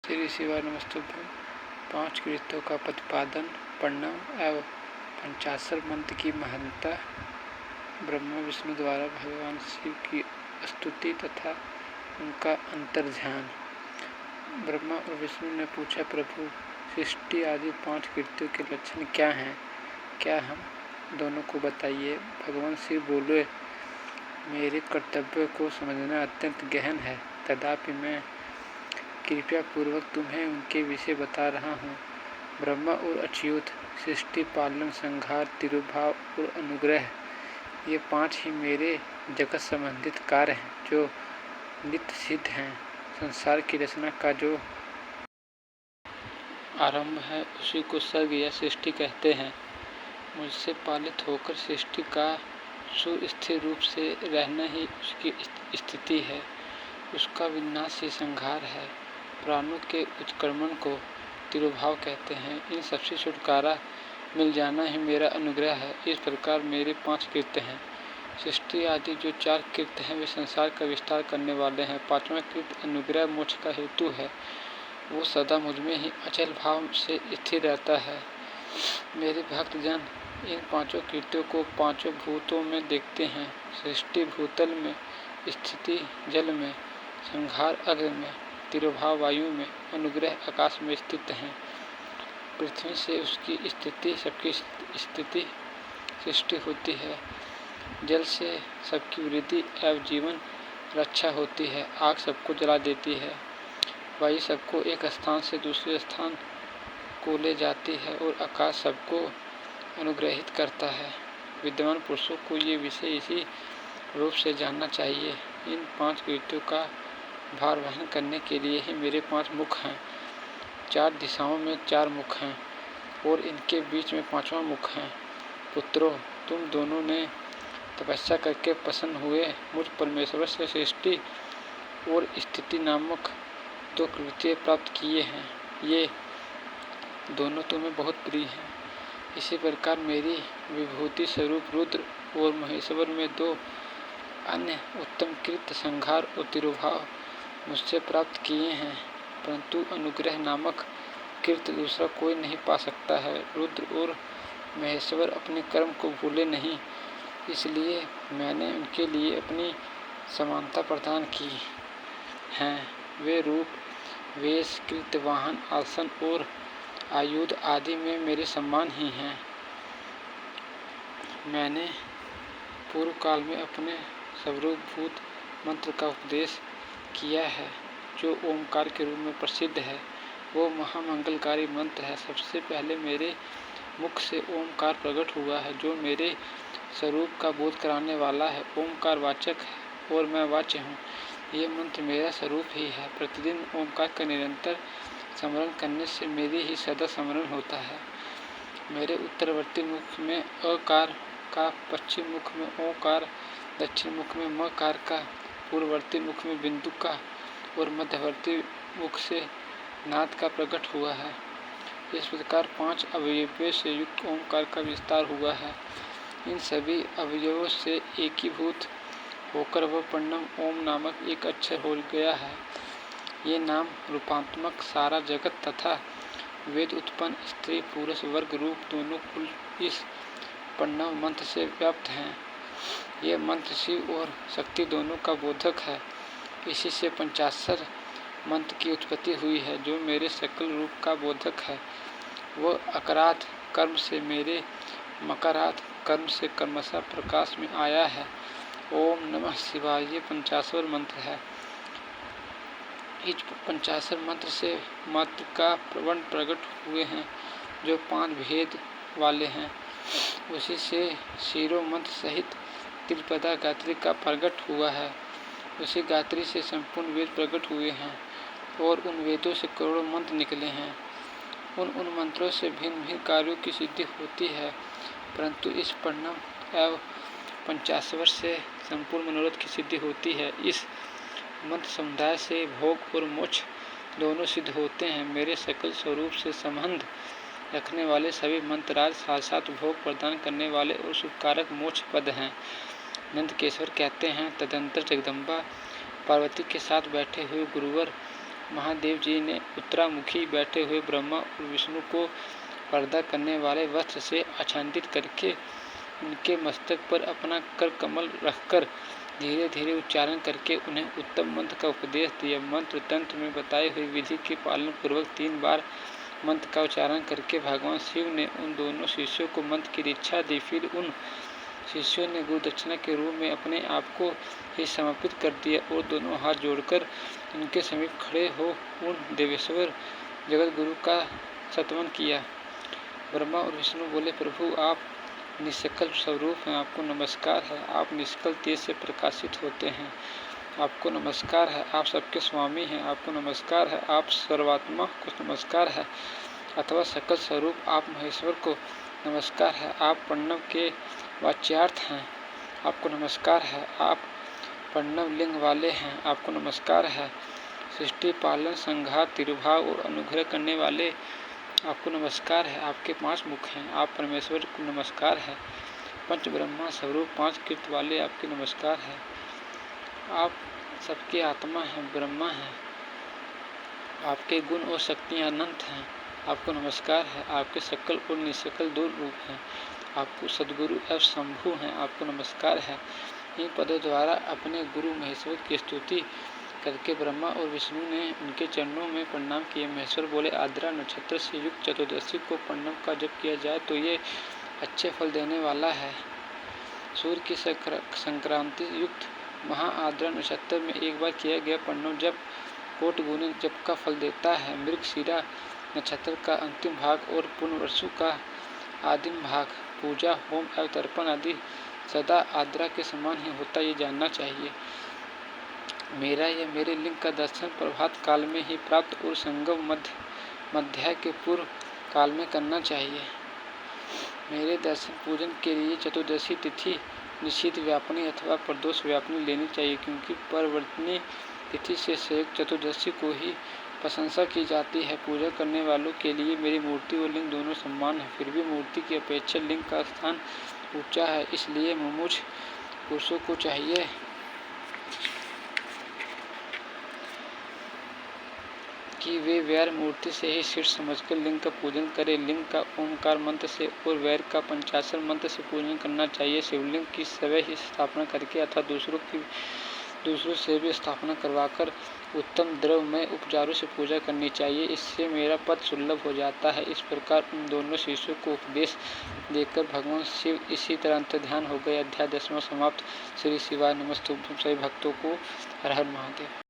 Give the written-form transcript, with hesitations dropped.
श्री शिवाय नमस्तुभ्यं। 5 कृत्यों का प्रतिपादन, प्रणव एवं पंचाशर मंत्र की महानता, ब्रह्मा विष्णु द्वारा भगवान शिव की स्तुति तथा उनका अंतर्ध्यान। ब्रह्मा और विष्णु ने पूछा, प्रभु सृष्टि आदि 5 कृत्यों के लक्षण क्या हैं? क्या हम दोनों को बताइए। भगवान शिव बोले, मेरे कर्तव्य को समझना अत्यंत गहन है, तथापि मैं कृपया पूर्वक तुम्हें उनके विषय बता रहा हूँ। ब्रह्मा और अच्युत, सृष्टि, पालन, संहार, तिरुभाव और अनुग्रह, ये 5 ही मेरे जगत संबंधित कार्य हैं जो नित्य सिद्ध हैं। संसार की रचना का जो आरंभ है उसी को सर्ग या सृष्टि कहते हैं। मुझसे पालित होकर सृष्टि का सुस्थिर रूप से रहना ही उसकी स्थिति है, उसका विनाश ही संहार है। प्राणों के उत्क्रमण को तिरुभाव कहते हैं। इन सबसे छुटकारा मिल जाना ही मेरा अनुग्रह है। इस प्रकार मेरे 5 कृत्य हैं। सृष्टि आदि जो 4 कृत्य हैं वे संसार का विस्तार करने वाले हैं। 5वां कृत्य अनुग्रह मोक्ष का हेतु है। वो सदा मुझमें ही अचल भाव से स्थिर रहता है। मेरे भक्तजन इन 5 कृत्यों को 5 भूतों में देखते हैं। सृष्टि भूतल में, स्थिति जल में, संहार अग्नि में, तिरुभाव वायु में, अनुग्रह आकाश में स्थित हैं। पृथ्वी से उसकी स्थिति, सबकी स्थिति, सृष्टि होती है। जल से सबकी वृद्धि एवं जीवन रक्षा होती है। आग सबको जला देती है। वायु सबको एक स्थान से दूसरे स्थान को ले जाती है और आकाश सबको अनुग्रहित करता है। विद्वान पुरुषों को ये विषय इसी रूप से जानना चाहिए। इन 5 कृत्यों का भार वहन करने के लिए ही मेरे 5 मुख हैं। 4 दिशाओं में 4 मुख हैं और इनके बीच में 5वां मुख है। पुत्रों, तुम दोनों ने तपस्या करके प्रसन्न हुए मुझ परमेश्वर से सृष्टि और स्थिति नामक 2 कृत्य प्राप्त किए हैं। ये दोनों तुम्हें बहुत प्रिय हैं। इसी प्रकार मेरी विभूति स्वरूप रुद्र और महेश्वर में 2 अन्य उत्तम कृत्य, संहार और तिरुभाव, मुझसे प्राप्त किए हैं, परंतु अनुग्रह नामक कृत्य दूसरा कोई नहीं पा सकता है। रुद्र और महेश्वर अपने कर्म को भूले नहीं, इसलिए मैंने उनके लिए अपनी समानता प्रदान की है। वे रूप, वेश, कृत्य, वाहन, आसन और आयुध आदि में मेरे समान ही हैं। मैंने पूर्व काल में अपने सर्वभूत मंत्र का उपदेश किया है, जो ओमकार के रूप में प्रसिद्ध है। वो महामंगलकारी मंत्र है। सबसे पहले मेरे मुख से ओमकार प्रकट हुआ है, जो मेरे स्वरूप का बोध कराने वाला है। ओमकार वाचक है और मैं वाच्य हूँ। ये मंत्र मेरा स्वरूप ही है। प्रतिदिन ओमकार का निरंतर स्मरण करने से मेरी ही सदा स्मरण होता है। मेरे उत्तरवर्ती मुख में अकार का, पश्चिम मुख में ओकार, दक्षिण मुख में मकार का, पूर्ववर्ती मुख में बिंदु का और मध्यवर्ती मुख से नाद का प्रकट हुआ है। इस प्रकार 5 अवयवों से युक्त ओंकार का विस्तार हुआ है। इन सभी अवयवों से एकीभूत होकर वह प्रणव ओम नामक एक अक्षर हो गया है। ये नाम रूपात्मक सारा जगत तथा वेद उत्पन्न स्त्री पुरुष वर्ग रूप दोनों कुल इस प्रणव मंत्र से व्याप्त हैं। ये मंत्र शिव और शक्ति दोनों का बोधक है। इसी से 50 मंत्र की उत्पत्ति हुई है, जो मेरे सकल रूप का बोधक है। वह अकराध कर्म से मेरे मकराध कर्म से कर्मशः प्रकाश में आया है। ओम नमः शिवाय ये 50वां मंत्र है। इस 50 मंत्र से मात्र का प्रवण प्रकट हुए हैं, जो 5 भेद वाले हैं। उसी से शिरो मंत्र सहित त्रिपदा गायत्री का प्रकट हुआ है। उसी गायत्री से संपूर्ण वेद प्रकट हुए हैं और उन वेदों से करोड़ों मंत्र निकले हैं। उन मंत्रों से भिन्न भिन्न कार्यों की सिद्धि होती है, परंतु इस प्रणव एवं 50 से संपूर्ण मनोरथ की सिद्धि होती है। इस मंत्र समुदाय से भोग और मोक्ष दोनों सिद्ध होते हैं। मेरे सकल स्वरूप से संबंध रखने वाले सभी मंत्रार्थ साक्षात भोग प्रदान करने वाले और सुखकारक मोक्ष पद हैं। नंदकेश्वर कहते हैं, तदंतर जगदम्बा पार्वती के साथ बैठे हुए गुरुवर महादेव जी ने उत्तरामुखी बैठे हुए ब्रह्मा और विष्णु को पर्दा करने वाले वस्त्र से आच्छादित करके उनके मस्तक पर अपना कर कमल रखकर धीरे धीरे उच्चारण करके उन्हें उत्तम मंत्र का उपदेश दिया। मंत्र तंत्र में बताई हुई विधि के पालन पूर्वक 3 बार मंत्र का उच्चारण करके भगवान शिव ने उन दोनों शिष्यों को मंत्र की दीक्षा दी। फिर उन शिष्यों ने गुरु दक्षिणा के रूप में अपने आप को ही समर्पित कर दिया और दोनों हाथ जोड़कर उनके समीप खड़े हो उन देवेश्वर जगत गुरु का सत्वन किया। ब्रह्मा और विष्णु बोले, प्रभु आप निष्कल स्वरूप हैं, आपको नमस्कार है। आप निष्कल तेज से प्रकाशित होते हैं, आपको नमस्कार है। आप सबके स्वामी हैं, आपको नमस्कार है। आप सर्वात्मा को नमस्कार है अथवा सकल स्वरूप आप महेश्वर को नमस्कार है। आप प्रणव के वाच्यार्थ हैं, आपको नमस्कार है। आप प्रणव लिंग वाले हैं, आपको नमस्कार है। सृष्टि पालन संघात तिरुभाव और अनुग्रह करने वाले आपको नमस्कार है। आपके 5 मुख हैं, आप परमेश्वर को नमस्कार है। पंच ब्रह्मा स्वरूप 5 कीर्त वाले आपके नमस्कार है। आप सबके आत्मा हैं, ब्रह्मा हैं। आपके गुण और शक्तियाँ अनंत हैं, आपको नमस्कार है। आपके सकल और निष्कल 2 रूप हैं, आपको सद्गुरु एवं शंभु हैं, आपको नमस्कार है। इन पदों द्वारा अपने गुरु महेश्वर की स्तुति करके ब्रह्मा और विष्णु ने उनके चरणों में प्रणाम किए। महेश्वर बोले, आर्द्रा नक्षत्र से युक्त चतुर्दशी को प्रणव का जप किया जाए तो ये अच्छे फल देने वाला है। सूर्य की संक्रांति युक्त महा आर्द्रा नक्षत्र में एक बार किया गया प्रणव जप कोट गुने जप का फल देता है। मृगशिरा नक्षत्र का अंतिम भाग और पुनर्वसु का आदिम भाग पूजा होम एवं तर्पण आदि सदा आर्द्रा के समान ही होता, ये जानना चाहिए। मेरा या मेरे लिंग का दर्शन प्रभात काल में ही प्राप्त और संगम मध्याह्न के पूर्व काल में करना चाहिए। मेरे दर्शन पूजन के लिए चतुर्दशी तिथि निश्चित व्यापनी अथवा प्रदोष व्यापनी लेनी चाहिए, क्योंकि परवर्तनी तिथि से संयुक्त चतुर्दशी को ही प्रशंसा की जाती है। पूजा करने वालों के लिए मेरी मूर्ति और लिंग दोनों समान है, फिर भी मूर्ति की अपेक्षा लिंग का स्थान ऊंचा है। इसलिए मुमुक्ष पुरुषों को चाहिए कि वे वैर मूर्ति से ही शीर्ष समझकर लिंग का पूजन करें। लिंग का ओमकार मंत्र से और वैर का पंचाक्षर मंत्र से पूजन करना चाहिए। शिवलिंग की स्वयं ही स्थापना करके अथवा दूसरों से भी स्थापना करवाकर उत्तम द्रव्य में उपचारों से पूजा करनी चाहिए। इससे मेरा पद सुलभ हो जाता है। इस प्रकार उन दोनों शिष्यों को उपदेश देकर भगवान शिव इसी तरह अंतर्ध्यान हो गए। अध्याय 10वां समाप्त। श्री शिवाय नमस्तुभ्यं। सभी भक्तों को हर हर महादेव।